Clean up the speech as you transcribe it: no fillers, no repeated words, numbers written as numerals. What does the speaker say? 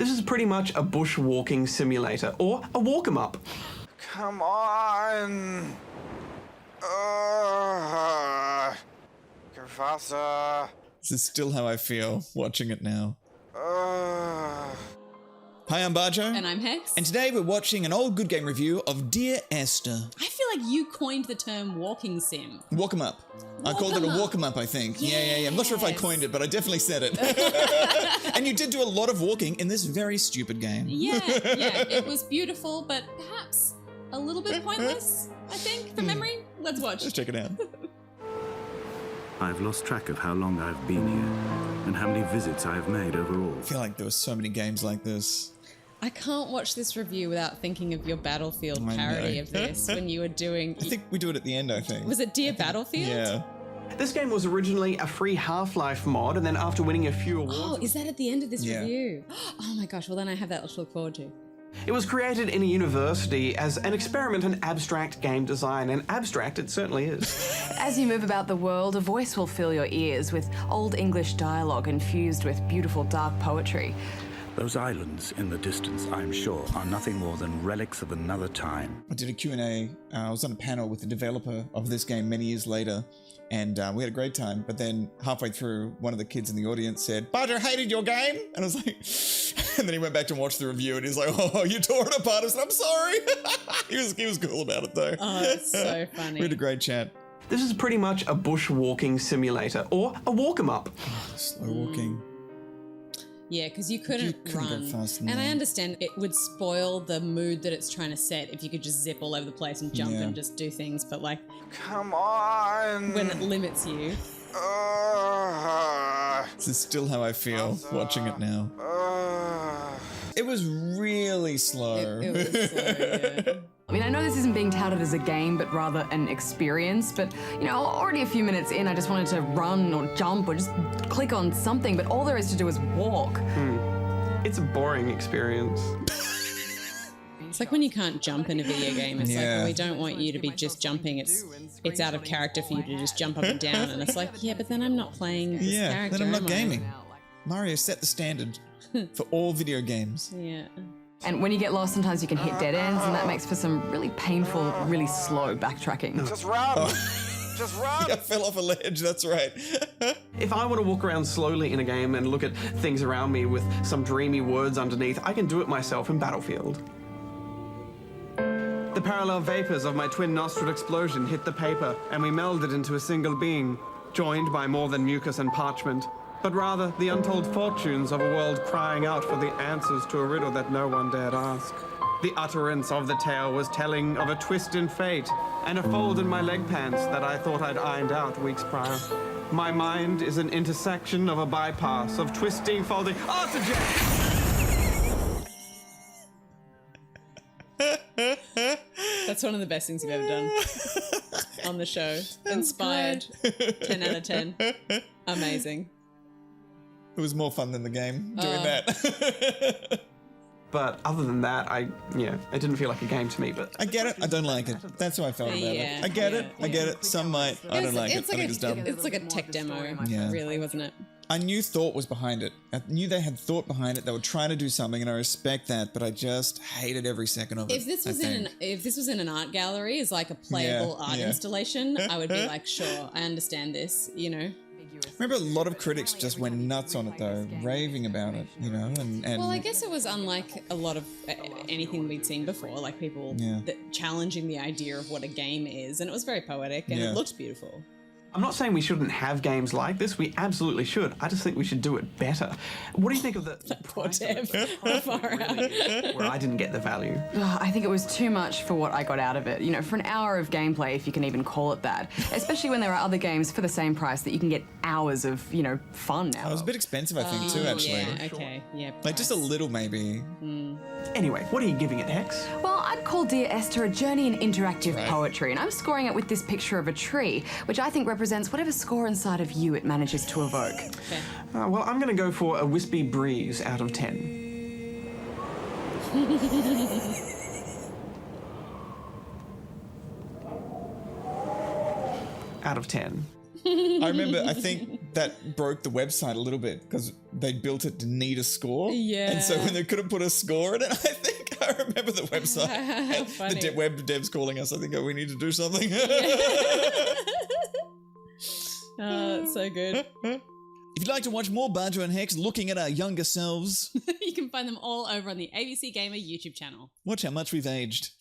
This is pretty much a bushwalking simulator, or a walk 'em up. Come on! Go faster! This is still how I feel watching it now. Hi, I'm Bajo. And I'm Hex. And today we're watching an old good game review of Dear Esther. I feel like you coined the term walking sim. Walk 'em up. I called it a walk 'em up, I think. Yeah. I'm not sure if I coined it, but I definitely said it. And you did do a lot of walking in this very stupid game. Yeah. It was beautiful, but perhaps a little bit pointless, I think, from memory. Let's watch. Let's check it out. I've lost track of how long I've been here and how many visits I have made overall. I feel like there were so many games like this. I can't watch this review without thinking of your Battlefield I parody know. of this when you were doing... I think we do it at the end, I think. Was it Dear Battlefield? Yeah. This game was originally a free Half-Life mod, and then after winning a few awards... Oh, is that at the end of this Yeah. review? Oh my gosh, well then I have that to look forward to. It was created in a university as an experiment in abstract game design, and abstract it certainly is. As you move about the world, a voice will fill your ears with Old English dialogue infused with beautiful dark poetry. Those islands in the distance, I'm sure, are nothing more than relics of another time. I did a Q&A. I was on a panel with the developer of this game many years later, and we had a great time. But then halfway through, one of the kids in the audience said, "Bajo hated your game," and I was like, and then he went back to watch the review, and he's like, "Oh, you tore it apart." I said, "I'm sorry." he was cool about it though. Oh, that's so funny. We had a great chat. This is pretty much a bushwalking simulator, or a walk 'em up. Slow walking. Yeah, because you couldn't run. Go fast And I understand it would spoil the mood that it's trying to set if you could just zip all over the place and jump and just do things, but like Come on! when it limits you. This is still how I feel watching it now. It was really slow. It was slow, yeah. I mean, I know this isn't being touted as a game, but rather an experience. But, you know, already a few minutes in, I just wanted to run or jump or just click on something, but all there is to do is walk. It's a boring experience. It's like when you can't jump in a video game. It's like, Yeah. well, we don't want you to be just jumping. It's out of character for you to just jump up and down. And it's like, yeah, but then I'm not playing this character. Then I'm not am I? gaming. Mario set the standard for all video games. Yeah. And when you get lost, sometimes you can hit dead ends, and that makes for some really painful, really slow backtracking. Just run! Just run! I fell off a ledge, that's right. If I want to walk around slowly in a game and look at things around me with some dreamy words underneath, I can do it myself in Battlefield. The parallel vapors of my twin nostril explosion hit the paper, and we melded into a single being, joined by more than mucus and parchment, but rather the untold fortunes of a world crying out for the answers to a riddle that no one dared ask. The utterance of the tale was telling of a twist in fate and a fold in my leg pants that I thought I'd ironed out weeks prior. My mind is an intersection of a bypass of twisting, folding, That's one of the best things you've ever done on the show. Inspired. 10 out of 10. Amazing. It was more fun than the game doing that. But other than that, it didn't feel like a game to me, but... I get it, I don't like it. That's how I felt about Yeah, it. I get it. Some might. I don't like it. I think it's dumb. It's like a tech demo, Yeah. really, wasn't it? I knew thought was behind it. I knew they had thought behind it. They were trying to do something, and I respect that. But I just hated every second of it. If this was in an art gallery as like a playable art installation, I would be like, sure, I understand this, you know. I remember a lot of critics just went nuts on it though, raving about it, you know, and Well, I guess it was unlike a lot of anything we'd seen before, like people challenging the idea of what a game is, and it was very poetic and it looked beautiful. I'm not saying we shouldn't have games like this. We absolutely should. I just think we should do it better. What do you think of the Poor Dev. where I didn't get the value? I think it was too much for what I got out of it. You know, for an hour of gameplay, if you can even call it that. Especially when there are other games for the same price that you can get hours of, you know, fun out it was a of. bit expensive, I think, too, actually. Yeah, okay, yeah. Like just a little, maybe. Anyway, what are you giving it, Hex? Well, I'd call Dear Esther a journey in interactive poetry, and I'm scoring it with this picture of a tree, which I think represents whatever score inside of you it manages to evoke. Okay. Well, I'm going to go for a wispy breeze out of 10. Out of 10. I remember, I think that broke the website a little bit because they built it to need a score. Yeah. And so when they couldn't put a score in it, I think I remember the website. Funny. Web devs calling us. I think, oh, we need to do something. That's so good. If you'd like to watch more Bajo and Hex looking at our younger selves, You can find them all over on the ABC Gamer YouTube channel. watch how much we've aged.